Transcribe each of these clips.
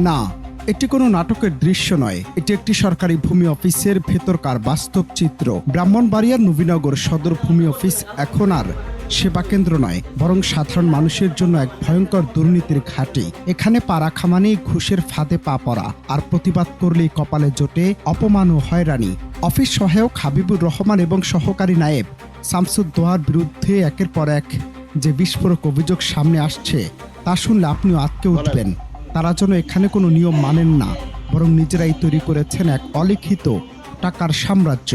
না, এটি কোনো নাটকের দৃশ্য নয়, এটি একটি সরকারি ভূমি অফিসের ভেতরকার বাস্তব চিত্র। ব্রাহ্মণবাড়িয়ার নবীনগর সদর ভূমি অফিস এখন আর সেবা কেন্দ্র নয়, বরং সাধারণ মানুষের জন্য এক ভয়ঙ্কর দুর্নীতির ঘাঁটি। এখানে পা রাখা মানেই ঘুষের ফাঁদে পা পড়া, আর প্রতিবাদ করলেই কপালে জোটে অপমান ও হয়রানি। অফিস সহায়ক হাবিবুর রহমান এবং সহকারী নায়েব শামসুদ্দোহার বিরুদ্ধে একের পর এক যে বিস্ফোরক অভিযোগ সামনে আসছে তা শুনলে আপনিও আঁতকে উঠবেন। তারা যেন এখানে কোনো নিয়ম মানেন না, বরং নিজেরাই তৈরি করেছেন এক অলিখিত টাকার সাম্রাজ্য।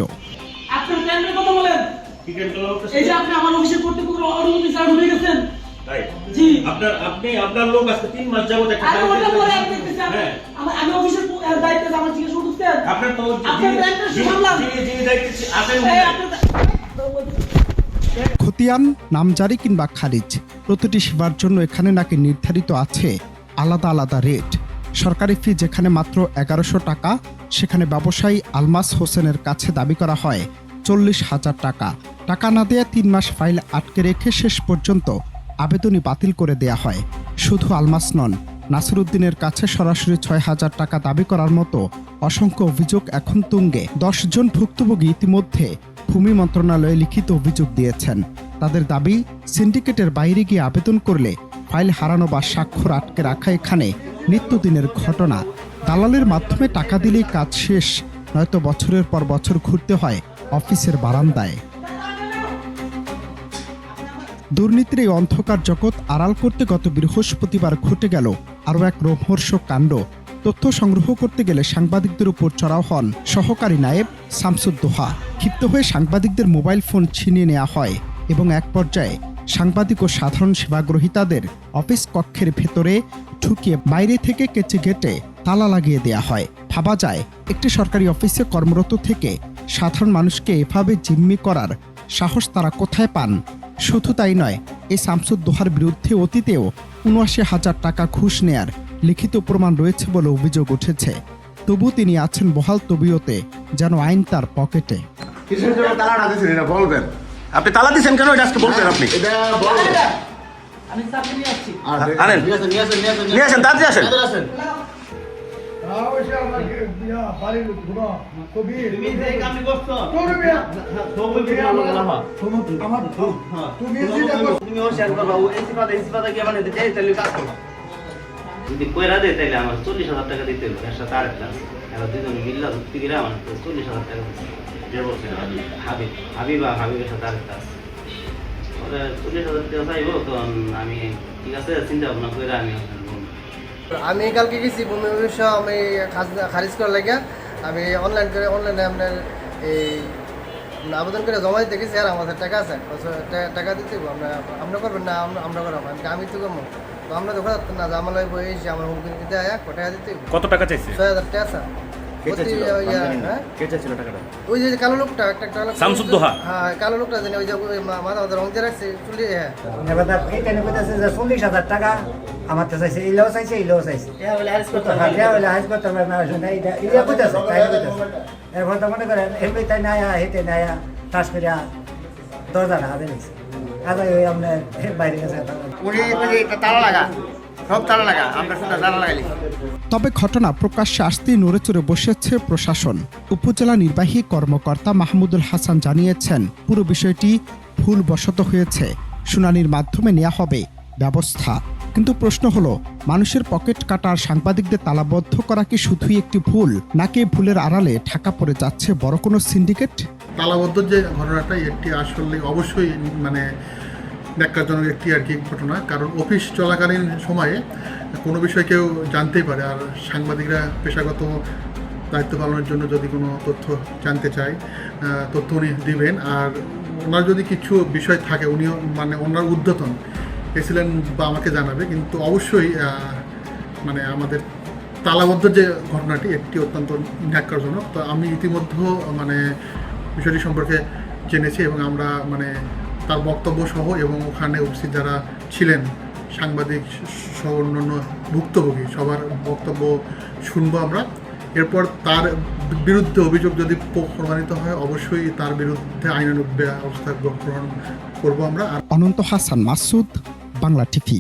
খতিয়ান, নামজারি কিংবা খারিজ, প্রতিটি সেবার জন্য এখানে নাকি নির্ধারিত আছে আলাদা আলাদা রেট। সরকারি ফি যেখানে মাত্র 1100 টাকা, সেখানে ব্যবসায়ী আলমাস হোসেনের কাছে দাবি করা হয় 40,000 টাকা। টাকা না দেয়া 3 মাস ফাইল আটকে রেখে শেষ পর্যন্ত আবেদনই বাতিল করে দেয়া হয়। শুধু আলমাস নন, নাসিরউদ্দিনের কাছে সরাসরি 6,000 টাকা দাবি করার মতো অসংখ্য অভিযোগ এখন তুঙ্গে। 10 জন ভুক্তভোগী ইতিমধ্যে ভূমি মন্ত্রণালয়ে লিখিত অভিযোগ দিয়েছেন। তাদের দাবি, সিন্ডিকেটের বাইরে গিয়ে আবেদন করলে ফাইল হারানো বা স্বাক্ষর আটকে রাখা এখানে নিত্যদিনের ঘটনা। দালালের মাধ্যমে টাকা দিলেই কাজ শেষ, নয়তো বছরের পর বছর ঘুরতে হয় অফিসের বারান্দায়। দুর্নীতির এই অন্ধকার জগৎ আড়াল করতে গত বৃহস্পতিবার ঘটে গেল আরও এক রোমহর্ষক কাণ্ড। তথ্য সংগ্রহ করতে গেলে সাংবাদিকদের উপর চড়াও হন সহকারী নায়েব শামসুদ্দোহা। ক্ষিপ্ত হয়ে সাংবাদিকদের মোবাইল ফোন ছিনিয়ে নেওয়া হয় এবং এক পর্যায়ে সাংবাদিক ও সাধারণ সেবাগ্রহীতাদের অফিস কক্ষের ভেতরে ঢুকিয়ে বাইরে থেকে কেচে গেটে তালা লাগিয়ে দেয়া হয়। ভাবা যায়, একটি সরকারি অফিসে কর্মরত থেকে সাধারণ মানুষকে এভাবে জিম্মি করার সাহস তারা কোথায় পান। শুধু তাই নয়, এই শামসুদ্দোহার বিরুদ্ধে অতীতেও ৭৯,০০০ টাকা ঘুষ নেয়ার লিখিত প্রমাণ রয়েছে বলে অভিযোগ উঠেছে। তবু তিনি আছেন বহাল তবিয়তে, যেন আইন তার পকেটে। আপনি তালা দিচ্ছেন কেন? এটা আজকে বলবেন আপনি। নিয়ে আসেন, তাড়াতাড়ি আসেন। যদি কইরা দেয় তাহলে আমার 40,000 টাকা দিতে হবে। এর সাথে আরেকটা দুজন মিল্লা ধরতে গেলে আমার 40,000 টাকা দিতে হবে। হাবিবের সাথে আরেকটা আছে, 40,000 টাকা চাইবো। তো আমি ঠিক আছে, চিন্তা ভাবনা করে আমি কালকে গেছি ভূমি অফিসে, আমি খারিজ করার লাগে আমি অনলাইনে আপনার এই আবেদন করে জমা দিতে গেছি। আর আমাদের টাকা আছে, টাকা দিতে আমরা করবেন না, আমরা করাবো। আমি তো করবো, তো আমরা তো করাতেন না, আমার বসে আমার হুমকি দিতে টাকা দিতে। কত টাকা চাইছে? 6,000 টাকা আছে। ওই যে কালো লোকটা, একটা শামসুদ্দোহা, হ্যাঁ কালো লোকটা জানি, ওই যে মাথা রং দিয়ে রাখছে চুলি। হ্যাঁ 40,000 টাকা আমার তো চাইছে, এইলেও চাইছে, এইলেও চাইছে। এখন তো মনে করেন এমনি তাই নায়া হেঁটে নায়া টাস করে 10,000 টাকা দিয়েছে। আগে ওই আপনার বাইরে গেছে তালা লাগা, সব তালা লাগা, আমরা শুধু তালা লাগাইলি। তবে ঘটনা প্রকাশ্যে আসতেই নড়েচড়ে বসেছে প্রশাসন। উপজেলা নির্বাহী কর্মকর্তা মাহমুদুল হাসান জানিয়েছেন, পুরো বিষয়টি ভুলবশত হয়েছে, শুনানির মাধ্যমে নেওয়া হবে ব্যবস্থা। কিন্তু প্রশ্ন হলো, মানুষের পকেট কাটার সাংবাদিকদের তালাবদ্ধ করা কি শুধুই একটি ভুল, নাকি ভুলের আড়ালে ঢাকা পড়ে যাচ্ছে বড় কোনো সিন্ডিকেট? তালাবদ্ধ যে ঘটনাটা, এটি আসলে অবশ্যই মানে ন্যাক্কারজনক একটি আর কি ঘটনা। কারণ অফিস চলাকালীন সময়ে কোনো বিষয় কেউ জানতেই পারে, আর সাংবাদিকরা পেশাগত দায়িত্ব পালনের জন্য যদি কোনো তথ্য জানতে চায়, তথ্য উনি দিবেন। আর ওনার যদি কিছু বিষয় থাকে, উনিও মানে ওনার উদ্যতন এসেছিলেন বা আমাকে জানাবে। কিন্তু অবশ্যই মানে আমাদের তালাবদ্ধ যে ঘটনাটি, এটি অত্যন্ত ন্যাক্কারজনক। তো আমি ইতিমধ্যে মানে বিষয়টি সম্পর্কে জেনেছি এবং আমরা মানে তার বক্তব্য সহ এবং ওখানে উপস্থিত যারা ছিলেন সাংবাদিক সহ অন্যান্য ভুক্তভোগী সবার বক্তব্য শুনবো আমরা। এরপর তার বিরুদ্ধে অভিযোগ যদি প্রমাণিত হয়, অবশ্যই তার বিরুদ্ধে আইনানুগ ব্যবস্থা গ্রহণ করবো আমরা। অনন্ত হাসান মাসুদ, বাংলা টিভি।